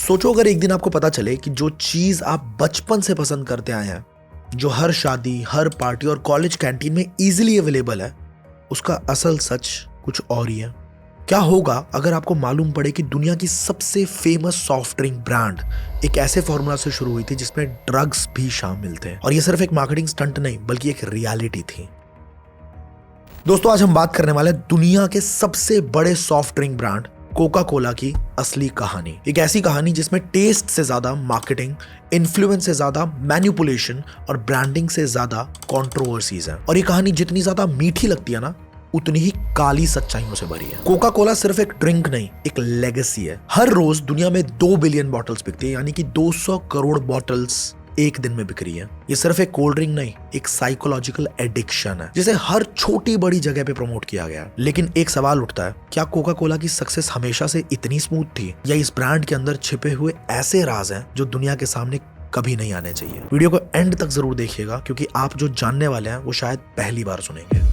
सोचो अगर एक दिन आपको पता चले कि जो चीज आप बचपन से पसंद करते आए हैं, जो हर शादी, हर पार्टी और कॉलेज कैंटीन में इजीली अवेलेबल है, उसका असल सच कुछ और ही है। क्या होगा अगर आपको मालूम पड़े कि दुनिया की सबसे फेमस सॉफ्ट ड्रिंक ब्रांड एक ऐसे फॉर्मूला से शुरू हुई थी जिसमें ड्रग्स भी शामिल थे, और ये सिर्फ एक मार्केटिंग स्टंट नहीं बल्कि एक रियलिटी थी। दोस्तों, आज हम बात करने वाले हैं दुनिया के सबसे बड़े soft drink brand Coca Cola की असली कहानी। एक ऐसी कहानी जिसमें टेस्ट से ज्यादा मार्केटिंग, इन्फ्लुएंस से ज्यादा मैनिपुलेशन और ब्रांडिंग से ज्यादा कंट्रोवर्सीज है। और ये कहानी जितनी ज्यादा मीठी लगती है ना, उतनी ही काली सच्चाइयों से भरी है। कोका कोला सिर्फ एक ड्रिंक नहीं, एक लेगेसी है। हर रोज दुनिया में 2 बिलियन बॉटल्स बिकती है, यानी कि 200 करोड़ बॉटल्स एक दिन में बिक रही है। ये सिर्फ एक कोल्ड ड्रिंक नहीं, एक साइकोलॉजिकल एडिक्शन है जिसे हर छोटी बड़ी जगह पे प्रमोट किया गया है। लेकिन एक सवाल उठता है, क्या कोका कोला की सक्सेस हमेशा से इतनी स्मूथ थी, या इस ब्रांड के अंदर छिपे हुए ऐसे राज हैं जो दुनिया के सामने कभी नहीं आने चाहिए? वीडियो को एंड तक जरूर देखिएगा, क्योंकि आप जो जानने वाले हैं वो शायद पहली बार सुनेंगे।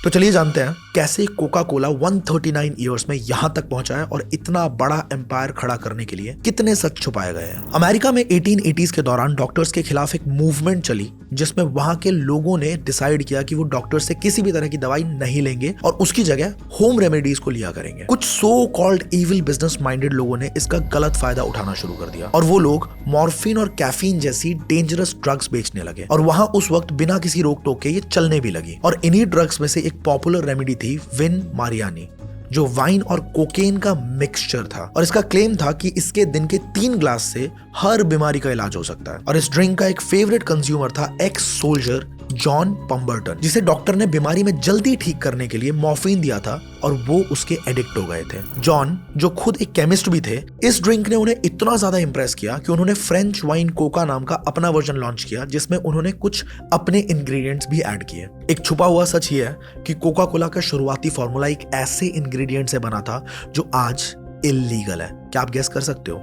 तो चलिए जानते हैं कैसे कोका कोला 139 ईयर्स में यहां तक पहुंचा है और इतना बड़ा एम्पायर खड़ा करने के लिए कितने सच छुपाए गए हैं। अमेरिका में 1880s के दौरान डॉक्टर्स के खिलाफ एक मूवमेंट चली, जिसमें वहां के लोगों ने डिसाइड किया कि वो डॉक्टर से किसी भी तरह की दवाई नहीं लेंगे और उसकी जगह होम रेमेडीज को लिया करेंगे। कुछ so called evil business minded लोगों ने इसका गलत फायदा उठाना शुरू कर दिया और वो लोग मॉर्फिन और कैफीन जैसी डेंजरस ड्रग्स बेचने लगे। और वहां उस वक्त बिना किसी रोक टोक के ये चलने भी लगी। और इन्हीं ड्रग्स में से एक पॉपुलर रेमेडी थी विन मारियानी, जो वाइन और कोकेन का मिक्सचर था। और इसका क्लेम था कि इसके दिन के 3 ग्लास से हर बीमारी का इलाज हो सकता है। और इस ड्रिंक का एक फेवरेट कंज्यूमर था एक्स सोल्जर जॉन पम्बर्टन, जिसे डॉक्टर ने बीमारी में जल्दी ठीक करने के लिए मॉर्फिन दिया था और वो उसके एडिक्ट हो गए थे। जॉन, जो खुद एक केमिस्ट भी थे, इस ड्रिंक ने उन्हें इतना ज्यादा इंप्रेस किया कि उन्होंने फ्रेंच वाइन कोका नाम का अपना वर्जन लॉन्च किया, जिसमें उन्होंने कुछ अपने इंग्रेडिएंट्स भी ऐड किए। एक छुपा हुआ सच ये है कि कोका कोला का शुरुआती फॉर्मूला एक ऐसे इंग्रेडिएंट से बना था जो आज इल्लीगल है। क्या आप गेस कर सकते हो?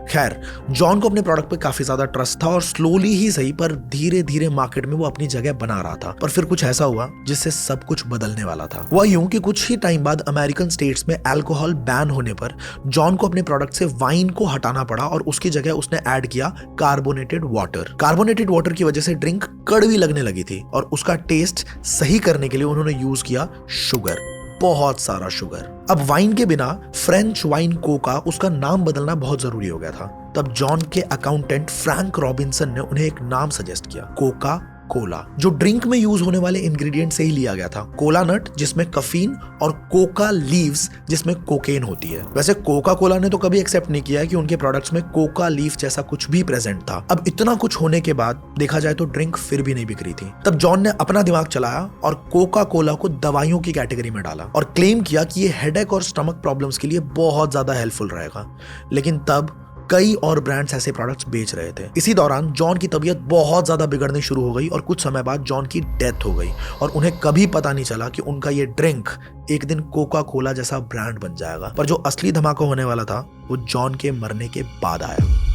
खैर, जॉन को अपने प्रोडक्ट पे काफी ज्यादा ट्रस्ट था और स्लोली ही सही पर धीरे धीरे मार्केट में वो अपनी जगह बना रहा था। पर फिर कुछ ऐसा हुआ जिससे सब कुछ बदलने वाला था। वह यूं कि कुछ ही टाइम बाद अमेरिकन स्टेट्स में अल्कोहल बैन होने पर जॉन को अपने प्रोडक्ट से वाइन को हटाना पड़ा और उसकी जगह उसने ऐड किया कार्बोनेटेड वाटर। कार्बोनेटेड वाटर की वजह से ड्रिंक कड़वी लगने लगी थी और उसका टेस्ट सही करने के लिए उन्होंने यूज किया शुगर, बहुत सारा शुगर। अब वाइन के बिना फ्रेंच वाइन कोका, उसका नाम बदलना बहुत जरूरी हो गया था। तब जॉन के अकाउंटेंट फ्रैंक रॉबिन्सन ने उन्हें एक नाम सजेस्ट किया, कोका कोला, जो ड्रिंक में यूज होने वाले इंग्रेडिएंट से ही लिया गया था। कोला नट, जिसमें कफीन, और कोका लीव्स, जिसमें कोकेन होती है। वैसे कोका कोला ने तो कभी एक्सेप्ट नहीं किया कि उनके प्रोडक्ट्स में कोका लीफ जैसा कुछ भी प्रेजेंट था। अब इतना कुछ होने के बाद देखा जाए तो ड्रिंक फिर भी नहीं बिक रही थी। तब जॉन ने अपना दिमाग चलाया और कोका कोला को दवाइयों की कैटेगरी में डाला और क्लेम किया कि ये हेडेक और स्टमक प्रॉब्लम्स के लिए बहुत ज्यादा हेल्पफुल रहेगा। लेकिन तब कई और ब्रांड्स ऐसे प्रोडक्ट्स बेच रहे थे। इसी दौरान जॉन की तबीयत बहुत ज्यादा बिगड़नी शुरू हो गई और कुछ समय बाद जॉन की डेथ हो गई और उन्हें कभी पता नहीं चला कि उनका ये ड्रिंक एक दिन कोका कोला जैसा ब्रांड बन जाएगा। पर जो असली धमाका होने वाला था वो जॉन के मरने के बाद आया।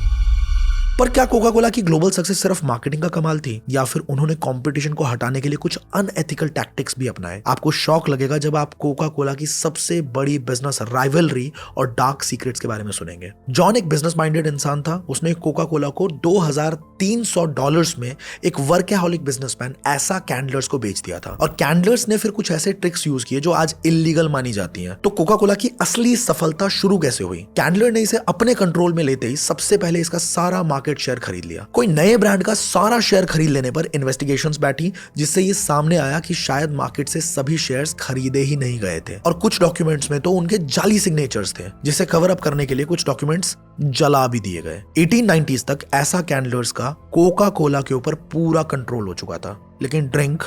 पर क्या कोका कोला की ग्लोबल सक्सेस सिर्फ मार्केटिंग का कमाल थी, या फिर उन्होंने कंपटीशन को हटाने के लिए कुछ अनएथिकल टैक्टिक्स भी अपनाए? आपको शॉक लगेगा जब आप कोका कोला की सबसे बड़ी बिजनेस राइवलरी और डार्क सीक्रेट्स के बारे में सुनेंगे। जॉन एक बिजनेस माइंडेड इंसान था। उसने कोका कोला को $2300 में एक वर्कहॉलिक बिजनेसमैन ऐसा कैंडलर्स को बेच दिया था। और कैंडलर्स ने फिर कुछ ऐसे ट्रिक्स यूज किए जो आज इलीगल मानी जाती हैं। तो कोका कोला की असली सफलता शुरू कैसे हुई? कैंडलर ने इसे अपने कंट्रोल में लेते ही सबसे पहले इसका सारा मार्केट शेयर खरीद लिया। कोई नए ब्रांड का सारा शेयर खरीद लेने पर इन्वेस्टिगेशंस बैठी, जिससे ये सामने आया कि शायद मार्केट से सभी शेयर्स खरीदे ही नहीं गए थे। और कुछ डॉक्यूमेंट्स में तो उनके जाली सिग्नेचर्स थे, जिसे कवर अप करने के लिए कुछ डॉक्यूमेंट्स जला भी दिए गए। 1890s तक ऐसा कैंडलर्स का कोका कोला के ऊपर पूरा कंट्रोल हो चुका था, लेकिन ड्रिंक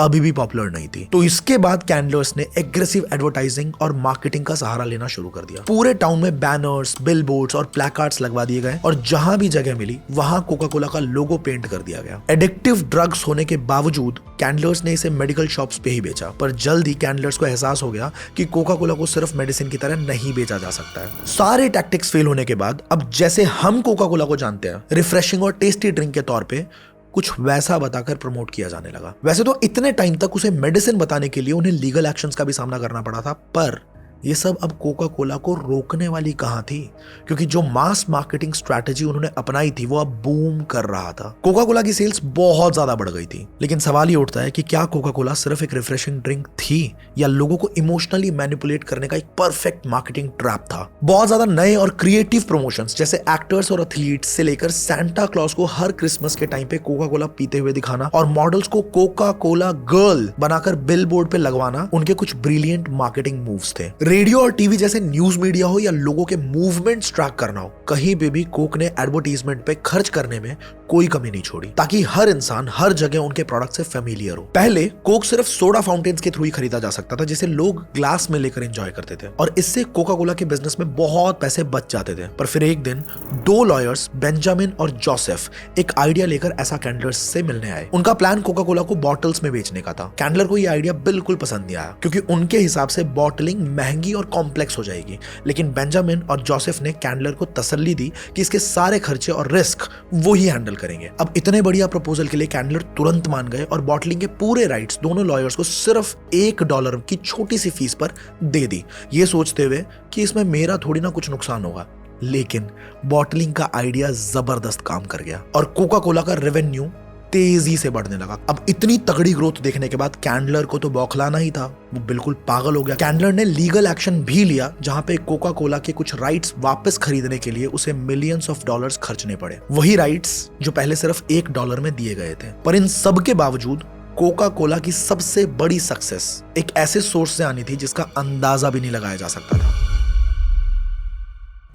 अभी भी पॉपुलर नहीं थी। तो इसके बाद कैंडलर्स ने एग्रेसिव एडवर्टाइजिंग और मार्केटिंग का सहारा लेना शुरू कर दिया। पूरे टाउन में बैनर्स, बिलबोर्ड्स और प्लेकार्ड्स लगवा दिए गए और जहां भी जगह मिली वहां कोका कोला का लोगो पेंट कर दिया गया। एडिक्टिव ड्रग्स होने के बावजूद कैंडलर्स ने इसे मेडिकल शॉप्स पे ही बेचा, पर जल्द ही कैंडलर्स को एहसास हो गया कि कोका कोला को सिर्फ मेडिसिन की तरह नहीं बेचा जा सकता है। सारे टैक्टिक्स फेल होने के बाद अब जैसे हम कोका कोला को जानते हैं, रिफ्रेशिंग और टेस्टी ड्रिंक के तौर पे, कुछ वैसा बताकर प्रमोट किया जाने लगा। वैसे तो इतने टाइम तक उसे मेडिसिन बताने के लिए उन्हें लीगल एक्शंस का भी सामना करना पड़ा था, पर ये सब अब कोका कोला को रोकने वाली कहां थी, क्योंकि जो मास मार्केटिंग स्ट्रैटेजी उन्होंने अपनाई थी वो अब बूम कर रहा था। कोका कोला की सेल्स बहुत ज्यादा बढ़ गई थी, लेकिन सवाल ये उठता है कि क्या कोका कोला सिर्फ एक रिफ्रेशिंग ड्रिंक थी या लोगों को इमोशनली मैनिपुलेट करने का एक परफेक्ट मार्केटिंग ट्रैप था। बहुत ज्यादा नए और क्रिएटिव प्रमोशंस जैसे एक्टर्स और एथलीट्स से लेकर सैंटा क्लॉज को हर क्रिसमस के टाइम पे कोका कोला पीते हुए दिखाना और मॉडल्स को कोका कोला गर्ल बनाकर बिलबोर्ड पे लगवाना उनके कुछ ब्रिलियंट मार्केटिंग मूव्स थे। रेडियो और टीवी जैसे न्यूज मीडिया हो या लोगों के मूवमेंट्स ट्रैक करना हो, कहीं पे भी कोक ने एडवर्टाइजमेंट पे खर्च करने में कोई कमी नहीं छोड़ी, ताकि हर इंसान हर जगह उनके प्रोडक्ट से फेमिलियर हो। पहले कोक सिर्फ सोडा फाउंटेन्स के थ्रू ही खरीदा जा सकता था, जिसे लोग ग्लास में लेकर एंजॉय करते थे, और इससे कोका कोला के बिजनेस में बहुत पैसे बच जाते थे। पर फिर एक दिन दो लॉयर्स बेंजामिन और जोसेफ एक आइडिया लेकर ऐसा कैंडलर्स से मिलने आए। उनका प्लान कोका कोला को बॉटल्स में बेचने का था। कैंडलर को यह आइडिया बिल्कुल पसंद नहीं आया, क्योंकि उनके हिसाब से बॉटलिंग महंगी और कॉम्प्लेक्स हो जाएगी। लेकिन बेंजामिन और जोसेफ ने कैंडलर को तसल्ली दी कि इसके सारे खर्चे और रिस्क वो ही हैंडल करेंगे। अब इतने बढ़िया प्रपोजल के लिए कैंडलर तुरंत मान गए और बॉटलिंग के पूरे राइट्स दोनों लॉयर्स को सिर्फ $1 की छोटी सी फीस पर दे दी, ये सोचते हुए कि इसमें मेरा थोड़ी ना कुछ नुकसान होगा। लेकिन बॉटलिंग का आइडिया जबरदस्त काम कर गया और कोका कोला का रेवेन्यू तेजी से बढ़ने लगा। अब इतनी तगड़ी ग्रोथ देखने के बाद कैंडलर को तो बौखलाना ही था, वो बिल्कुल पागल हो गया। कैंडलर ने लीगल एक्शन भी लिया, जहां पे कोका कोला के कुछ राइट्स वापस खरीदने के लिए उसे मिलियंस ऑफ डॉलर्स खर्चने पड़े, वही राइट्स जो पहले सिर्फ $1 में दिए गए थे। पर इन सब के बावजूद कोका कोला की सबसे बड़ी सक्सेस एक ऐसे सोर्स से आनी थी जिसका अंदाजा भी नहीं लगाया जा सकता था।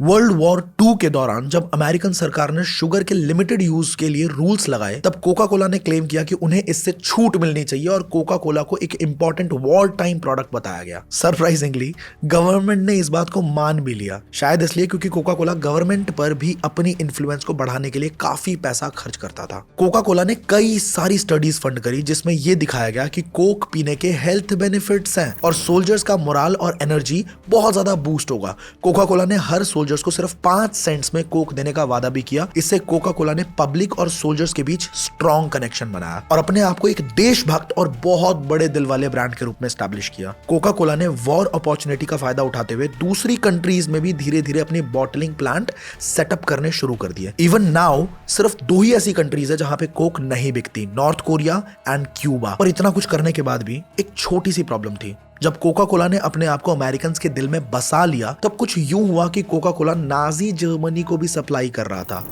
वर्ल्ड वॉर 2 के दौरान जब अमेरिकन सरकार ने शुगर के लिमिटेड यूज के लिए रूल्स लगाए, तब कोका कोला ने क्लेम किया कि उन्हें इससे छूट मिलनी चाहिए और कोका कोला को एक इंपॉर्टेंट वॉर टाइम प्रोडक्ट बताया गया। सरप्राइजिंगली गवर्नमेंट ने इस बात को मान भी लिया, शायद इसलिए क्योंकि कोका कोला गवर्नमेंट पर भी अपनी इन्फ्लुएंस को बढ़ाने के लिए काफी पैसा खर्च करता था। कोका कोला ने कई सारी स्टडीज फंड करी जिसमें यह दिखाया गया कि कोक पीने के हेल्थ बेनिफिट्स हैं और सोल्जर्स का मोरल और एनर्जी बहुत ज्यादा बूस्ट होगा। कोका कोला ने हर सोल्जर्स को सिर्फ 5 सेंट्स में कोक देने का वादा भी किया। इससे कोका कोला ने पब्लिक और सोल्जर्स के बीच स्ट्रॉन्ग कनेक्शन बनाया और अपने आप को एक देशभक्त और बहुत बड़े दिल वाले ब्रांड के रूप में एस्टैब्लिश किया। कोका कोला ने वॉर अपॉर्चुनिटी का फायदा उठाते हुए दूसरी कंट्रीज में भी धीरे धीरे अपने बॉटलिंग प्लांट सेटअप करने शुरू कर दिए। इवन नाउ सिर्फ 2 ही ऐसी कंट्रीज है जहां पे कोक नहीं बिकती, नॉर्थ कोरिया एंड क्यूबा। पर इतना कुछ करने के बाद भी एक छोटी सी प्रॉब्लम थी। जब कोका कोला ने अपने आप को अमेरिकन के दिल में बसा लिया, तब कुछ यूं हुआ कि कोका कोला नाजी जर्मनी को भी सप्लाई कर रहा था।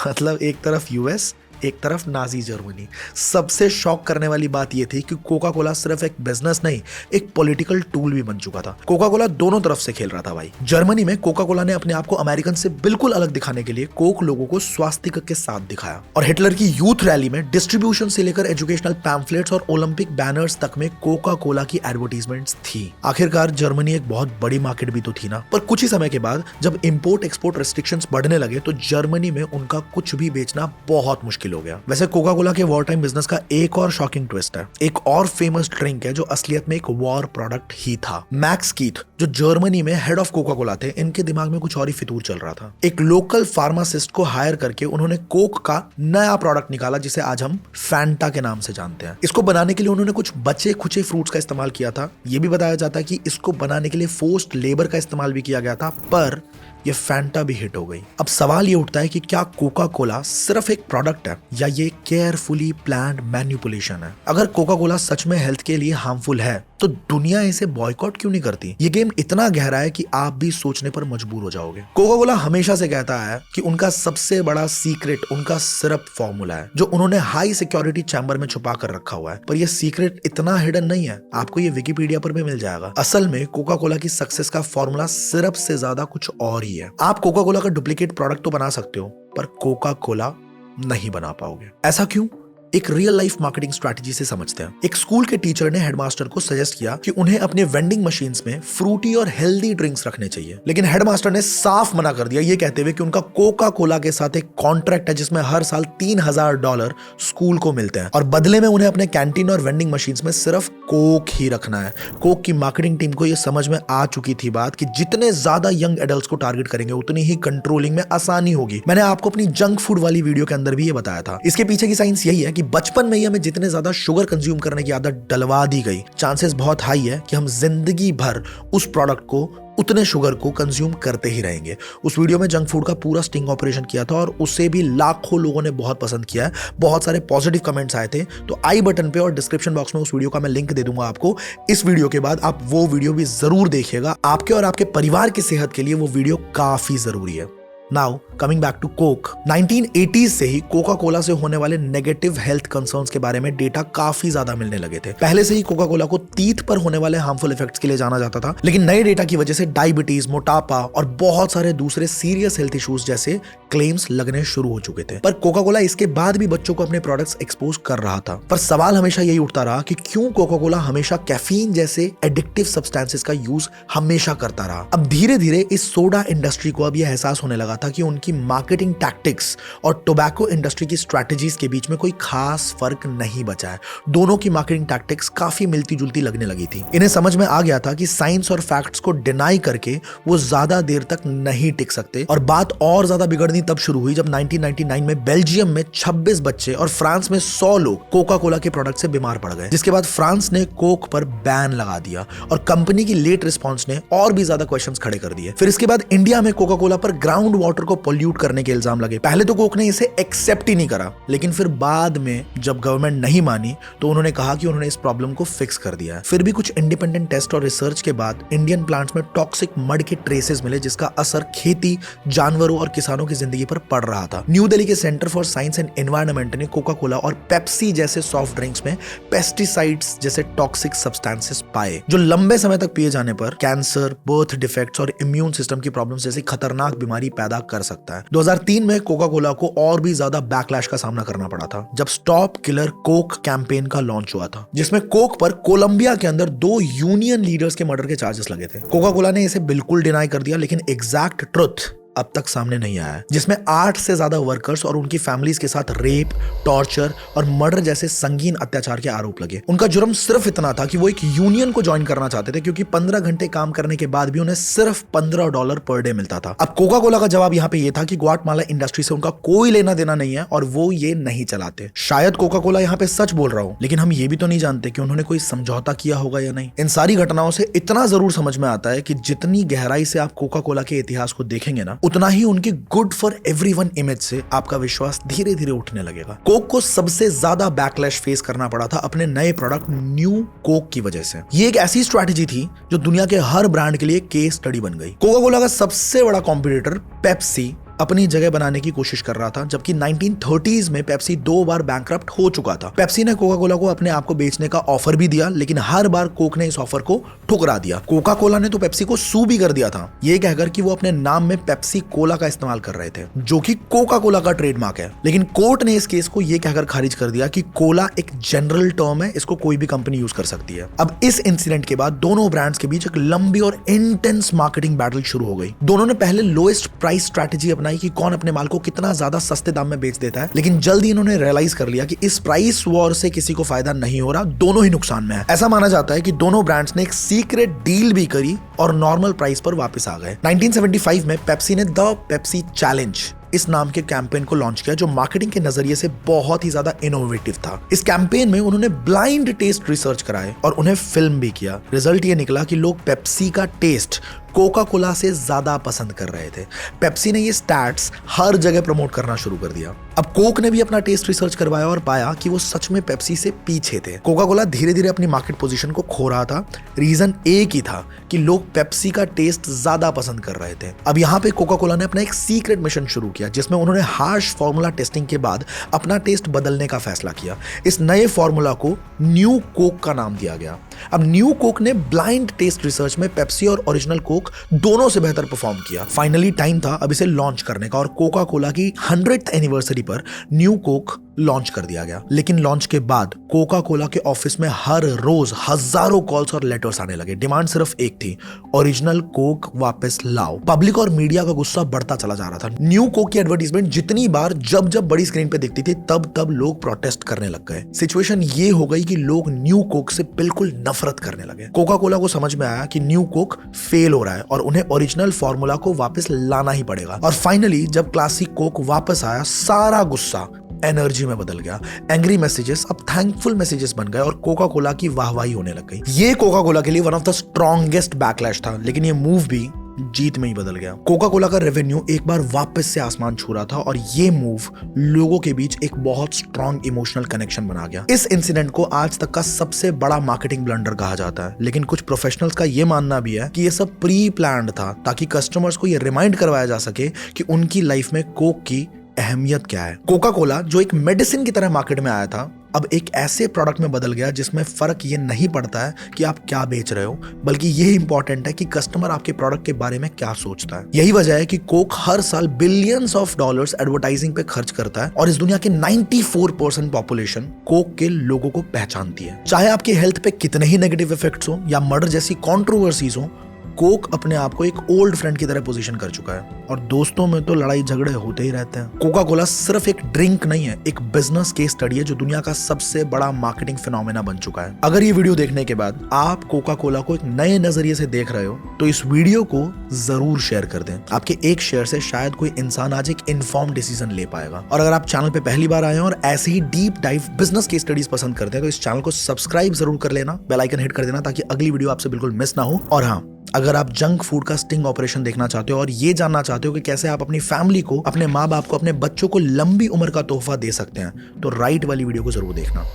मतलब एक तरफ यूएस, एक तरफ नाजी जर्मनी। सबसे शॉक करने वाली बात यह थी कि कोका कोला सिर्फ एक बिजनेस नहीं, एक पॉलिटिकल टूल भी बन चुका था। कोका कोला दोनों तरफ से खेल रहा था भाई। जर्मनी में कोका कोला ने अपने आप को अमेरिकन से बिल्कुल अलग दिखाने के लिए कोक लोगों को स्वास्तिक के साथ दिखाया, और हिटलर की यूथ रैली में डिस्ट्रीब्यूशन से लेकर एजुकेशनल पैम्फलेट्स और ओलंपिक बैनर्स तक में कोका कोला की एडवर्टीजमेंट्स थी। आखिरकार जर्मनी एक बहुत बड़ी मार्केट भी तो थी ना। पर कुछ ही समय के बाद जब इंपोर्ट एक्सपोर्ट रेस्ट्रिक्शंस बढ़ने लगे तो जर्मनी में उनका कुछ भी बेचना बहुत मुश्किल हो गया। वैसे कोका कोला के वॉर टाइम बिजनेस का एक और शॉकिंग ट्विस्ट है। एक और फेमस ड्रिंक है जो असलियत में एक वॉर प्रोडक्ट ही था। मैक्स कीथ जो जर्मनी में हेड ऑफ कोका कोला थे, इनके दिमाग में कुछ और ही फितूर चल रहा था। एक लोकल फार्मासिस्ट को हायर करके उन्होंने कोक का नया प्रोडक्ट निकाला जिसे आज हम फैंटा के नाम से जानते हैं। इसको बनाने के लिए उन्होंने कुछ बचे खुचे फ्रूट्स का इस्तेमाल किया था। यह भी बताया जाता है कि इसको बनाने के लिए फोर्स्ड लेबर का इस्तेमाल भी किया गया था, पर ये फैंटा भी हिट हो गई। अब सवाल ये उठता है कि क्या कोका कोला सिर्फ एक प्रोडक्ट है या ये केयरफुली प्लान्ड मैनिपुलेशन है? अगर कोका कोला सच में हेल्थ के लिए हार्मफुल है तो दुनिया इसे बॉयकॉट क्यों नहीं करती? ये गेम इतना गहरा है कि आप भी सोचने पर मजबूर हो जाओगे। कोका कोला हमेशा से कहता है कि उनका सबसे बड़ा सीक्रेट उनका सिरप फॉर्मूला है, जो उन्होंने हाई सिक्योरिटी चैम्बर में छुपा कर रखा हुआ है। पर यह सीक्रेट इतना हिडन नहीं है, आपको ये विकिपीडिया पर भी मिल जाएगा। असल में कोका कोला की सक्सेस का फॉर्मूला सिरप से ज्यादा कुछ और ही है। आप कोका कोला का डुप्लीकेट प्रोडक्ट तो बना सकते हो, पर कोका कोला नहीं बना पाओगे। ऐसा क्यों? एक रियल लाइफ मार्केटिंग स्ट्रैटेजी से समझते हैं। एक स्कूल के टीचर ने हेडमास्टर को सजेस्ट किया कि उन्हें अपने वेंडिंग मशीन्स में फ्रूटी और हेल्दी ड्रिंक्स रखने चाहिए, लेकिन हेडमास्टर ने साफ मना कर दिया, ये कहते हुए कि उनका कोका कोला के साथ एक कॉन्ट्रैक्ट है जिसमें हर साल $3000 स्कूल को मिलते हैं और बदले में उन्हें अपने कैंटीन और वेंडिंग मशीन्स में सिर्फ कोक ही रखना है। कोक की मार्केटिंग टीम को यह समझ में आ चुकी थी बात कि जितने ज्यादा यंग एडल्ट्स को टारगेट करेंगे उतनी ही कंट्रोलिंग में आसानी होगी। मैंने आपको अपनी जंक फूड वाली वीडियो के अंदर भी ये बताया था। इसके पीछे की साइंस यही है कि बचपन में ही हमें जितने ज्यादा शुगर कंज्यूम करने की आदत डलवा दी गई, चांसेस बहुत हाई है कि हम जिंदगी भर उस प्रोडक्ट को, उतने शुगर को कंज्यूम करते ही रहेंगे। उस वीडियो में जंक फूड का पूरा स्टिंग ऑपरेशन किया था और उसे भी लाखों लोगों ने बहुत पसंद किया है। बहुत सारे पॉजिटिव कमेंट्स आए थे। तो आई बटन पे और डिस्क्रिप्शन बॉक्स में उस वीडियो का मैं लिंक दे दूंगा आपको। इस वीडियो के बाद आप वो वीडियो भी जरूर देखिएगा। आपके और आपके परिवार की सेहत के लिए वो वीडियो काफी जरूरी है। Now coming back to coke, 1980s से ही कोका कोला से होने वाले नेगेटिव हेल्थ कंसर्न्स के बारे में डेटा काफी ज्यादा मिलने लगे थे। पहले से ही कोका कोला को तीत पर होने वाले हार्मफुल इफेक्ट्स के लिए जाना जाता था, लेकिन नए डेटा की वजह से डायबिटीज, मोटापा और बहुत सारे दूसरे सीरियस हेल्थ इश्यूज जैसे क्लेम्स लगने शुरू हो चुके थे। पर कोका कोला इसके बाद भी बच्चों को अपने प्रोडक्ट्स एक्सपोज कर रहा था। पर सवाल हमेशा यही उठता रहा कि क्यों कोका कोला हमेशा कैफीन जैसे एडिक्टिव सब्सटेंसेस का यूज हमेशा करता रहा। अब धीरे धीरे इस सोडा इंडस्ट्री को अब यह एहसास होने लगा था कि उनकी मार्केटिंग टैक्टिक्स और टोबैको इंडस्ट्री की स्ट्रैटेजीज के बीच में कोई खास फर्क नहीं बचा है। दोनों की मार्केटिंग टैक्टिक्स काफी मिलती जुलती लगने लगी थी। इन्हें समझ में आ गया था कि साइंस और फैक्ट्स को डिनाई करके वो ज्यादा देर तक नहीं टिक सकते। और बात और ज्यादा बिगड़नी तब शुरू हुई जब 1999 में बेल्जियम में 26 बच्चे और फ्रांस में 100 लोग कोका कोला के प्रोडक्ट से बीमार पड़ गए, जिसके बाद फ्रांस ने कोक पर बैन लगा दिया और कंपनी की लेट रिस्पॉन्स ने और भी ज्यादा क्वेश्चंस खड़े कर दिए। फिर इसके बाद इंडिया में कोका कोला पर ग्राउंड वाटर को पोल्यूट करने के इल्जाम लगे। पहले तो कोक ने इसे एक्सेप्ट ही नहीं करा, लेकिन फिर बाद में जब गवर्नमेंट नहीं मानी तो उन्होंने कहा कि उन्होंने इस प्रॉब्लम को फिक्स कर दिया है। फिर भी कुछ इंडिपेंडेंट टेस्ट और रिसर्च के बाद इंडियन प्लांट्स में टॉक्सिक मड के ट्रेसेस मिले, जिसका असर खेती, जानवरों और किसानों की जिंदगी पर पड़ रहा था। न्यू दिल्ली के centre for science and environment ने कोका कोला और पेप्सी जैसे सॉफ्ट ड्रिंक्स में पेस्टिसाइड्स जैसे टॉक्सिक सब्सटेंसेस पाए, जो लंबे समय तक पिए जाने पर कैंसर, बर्थ डिफेक्ट्स और इम्यून सिस्टम की प्रॉब्लम जैसी खतरनाक बीमारी पैदा कर सकता है। 2003 में कोका कोला को और भी ज्यादा बैकलैश का सामना करना पड़ा था जब स्टॉप किलर कोक कैंपेन का लॉन्च हुआ था, जिसमें कोक पर कोलंबिया के अंदर 2 यूनियन लीडर्स के मर्डर के चार्जेस लगे थे। कोका कोला ने इसे बिल्कुल डिनाई कर दिया, लेकिन एग्जैक्ट ट्रुथ अब तक सामने नहीं आया है, जिसमें 8 से ज्यादा वर्कर्स और उनकी फैमिलीज के साथ रेप, टॉर्चर और मर्डर जैसे संगीन अत्याचार के आरोप लगे। उनका जुर्म सिर्फ इतना था कि वो एक यूनियन को ज्वाइन करना चाहते थे, क्योंकि 15 घंटे काम करने के बाद भी उन्हें सिर्फ $15 पर डे मिलता था। अब कोका कोला का जवाब यहाँ पे ये था कि ग्वाटेमाला इंडस्ट्री से उनका कोई लेना देना नहीं है और वो ये नहीं चलाते। शायद कोका कोला यहाँ पे सच बोल रहा हूँ, लेकिन हम ये भी तो नहीं जानते कि उन्होंने कोई समझौता किया होगा या नहीं। इन सारी घटनाओं से इतना जरूर समझ में आता है कि जितनी गहराई से आप कोका कोला के इतिहास को देखेंगे ना, उतना ही उनकी गुड फॉर एवरीवन इमेज से आपका विश्वास धीरे धीरे उठने लगेगा। कोक को सबसे ज्यादा बैकलैश फेस करना पड़ा था अपने नए प्रोडक्ट न्यू कोक की वजह से। ये एक ऐसी स्ट्रैटेजी थी जो दुनिया के हर ब्रांड के लिए केस स्टडी बन गई। कोका कोला का सबसे बड़ा कॉम्पिटिटर पेप्सी अपनी जगह बनाने की कोशिश कर रहा था, जबकि 1930s में पेप्सी 2 बार बैंकरप्ट हो चुका था। पेप्सी ने कोका कोला को अपने आप को बेचने का ऑफर भी दिया, लेकिन हर बार कोक ने इस ऑफर को ठुकरा दिया। कोका कोला ने तो पेप्सी को सू भी कर दिया था, ये कहकर कि वो अपने नाम में पेप्सी कोला का इस्तेमाल कर रहे थे, जो कि कोका कोला का ट्रेडमार्क है। लेकिन कोर्ट ने इस केस को ये कहकर खारिज कर दिया कि कोला एक जनरल टर्म है, इसको कोई भी कंपनी यूज कर सकती है। अब इस इंसिडेंट के बाद दोनों ब्रांड्स के बीच एक लंबी और इंटेंस मार्केटिंग बैटल शुरू हो गई। दोनों ने पहले लोएस्ट प्राइस स्ट्रैटेजी कि कौन अपने माल को कितना ज्यादा सस्ते दाम में बेच देता है, लेकिन जल्दी इन्होंने रियलाइज कर लिया कि इस प्राइस वॉर से किसी को फायदा नहीं हो रहा, दोनों ही नुकसान में है। ऐसा माना जाता है कि दोनों ब्रांड्स ने एक सीक्रेट डील भी करी और नॉर्मल प्राइस पर वापस आ गए। 1975 में पेप्सी ने द पेप्सी चैलेंज इस नाम के कैंपेन को लॉन्च किया, जो मार्केटिंग के नजरिए से बहुत ही ज्यादा इनोवेटिव था। इस कैंपेन में उन्होंने ब्लाइंड टेस्ट रिसर्च कराए और उन्हें फिल्म भी किया। रिजल्ट ये निकला कि लोग पेप्सी का टेस्ट कोका कोला से ज्यादा पसंद कर रहे थे। पेप्सी ने ये स्टैट्स हर जगह प्रमोट करना शुरू कर दिया। अब कोक ने भी अपना टेस्ट रिसर्च करवाया और पाया कि वो सच में पेप्सी से पीछे थे। कोका कोला धीरे धीरे अपनी मार्केट पोजीशन को खो रहा था। रीजन एक ही था कि लोग पेप्सी का टेस्ट ज्यादा पसंद कर रहे थे। अब यहाँ पे कोका कोला ने अपना एक सीक्रेट मिशन शुरू किया, जिसमें उन्होंने हार्श फॉर्मूला टेस्टिंग के बाद अपना टेस्ट बदलने का फैसला किया। इस नए फॉर्मूला को न्यू कोक का नाम दिया गया। अब न्यू कोक ने ब्लाइंड टेस्ट रिसर्च में पेप्सी और ओरिजिनल कोक दोनों से बेहतर परफॉर्म किया। फाइनली टाइम था अब इसे लॉन्च करने का और कोका कोला की 100th एनिवर्सरी पर न्यू कोक लॉन्च कर दिया गया। लेकिन लॉन्च के बाद कोका कोला के ऑफिस में हर रोज हजारों कॉल्स और लेटर्स आने लगे। डिमांड सिर्फ एक थी, ओरिजिनल कोक वापस लाओ। पब्लिक और मीडिया का गुस्सा बढ़ता चला जा रहा था। न्यू कोक की एडवर्टीजमेंट जितनी बार जब जब बड़ी स्क्रीन पे दिखती थी, तब तब लोग प्रोटेस्ट करने लग गए। सिचुएशन ये हो गई कि लोग न्यू कोक से बिल्कुल नफरत करने लगे। कोका कोला को समझ में आया कि न्यू कोक फेल हो रहा है और उन्हें ओरिजिनल फॉर्मूला को वापस लाना ही पड़ेगा। और फाइनली जब क्लासिक कोक वापस आया, सारा गुस्सा एनर्जी में बदल गया। एंग्री मैसेजेस अब थैंकफुल मैसेजेस बन गए और कोका कोला की वाहवाही होने लग गई। ये कोका कोला के लिए one of the strongest backlash था, लेकिन ये मूव भी जीत में ही बदल गया। कोका कोला का रेवेन्यू एक बार वापस से आसमान छू रहा था और ये मूव लोगों के बीच एक बहुत स्ट्रॉन्ग इमोशनल कनेक्शन बना गया। इस इंसिडेंट को आज तक का सबसे बड़ा मार्केटिंग ब्लंडर कहा जाता है, लेकिन कुछ प्रोफेशनल्स का ये मानना भी है कि ये सब प्री प्लान्ड था ताकि कस्टमर्स को ये रिमाइंड करवाया जा सके कि उनकी लाइफ में कोक की अहमियत क्या है। कोका कोला जो एक मेडिसिन की तरह मार्केट में आया था, अब एक ऐसे प्रोडक्ट में बदल गया जिसमें फर्क ये नहीं पड़ता है कि आप क्या बेच रहे हो, बल्कि ये इंपॉर्टेंट है कि कस्टमर आपके प्रोडक्ट के बारे में क्या सोचता है। यही वजह है कि कोक हर साल बिलियंस ऑफ डॉलर्स एडवर्टाइजिंग पे खर्च करता है और इस दुनिया के 94% पॉपुलेशन कोक के लोगों को पहचानती है। चाहे आपकी हेल्थ पे कितने ही नेगेटिव इफेक्ट्स हो या मर्डर जैसी कॉन्ट्रोवर्सीज हो, कोक अपने आप को एक ओल्ड फ्रेंड की तरह पोजीशन कर चुका है और दोस्तों में तो लड़ाई झगड़े होते ही रहते हैं। कोका कोला सिर्फ एक ड्रिंक नहीं है, एक बिजनेस केस स्टडी है जो दुनिया का सबसे बड़ा मार्केटिंग फिनोमेना बन चुका है। अगर ये वीडियो देखने के बाद आप कोका कोला को एक नए नजरिए से देख रहे हो तो इस वीडियो को जरूर शेयर कर दें। आपके एक शेयर से शायद कोई इंसान आज एक इन्फॉर्म डिसीजन ले पाएगा। और अगर आप चैनल पे पहली बार आए हैं और ऐसे ही deep dive business case studies पसंद करते हैं तो इस चैनल को सब्सक्राइब जरूर कर लेना, बेल आइकन हिट कर देना ताकि अगली वीडियो आपसे बिल्कुल मिस ना हो। और हाँ, अगर आप जंक फूड का स्टिंग ऑपरेशन देखना चाहते हो और ये जानना चाहते हो कि कैसे आप अपनी फैमिली को, अपने माँ बाप को, अपने बच्चों को लंबी उम्र का तोहफा दे सकते हैं, तो राइट वाली वीडियो को जरूर देखना।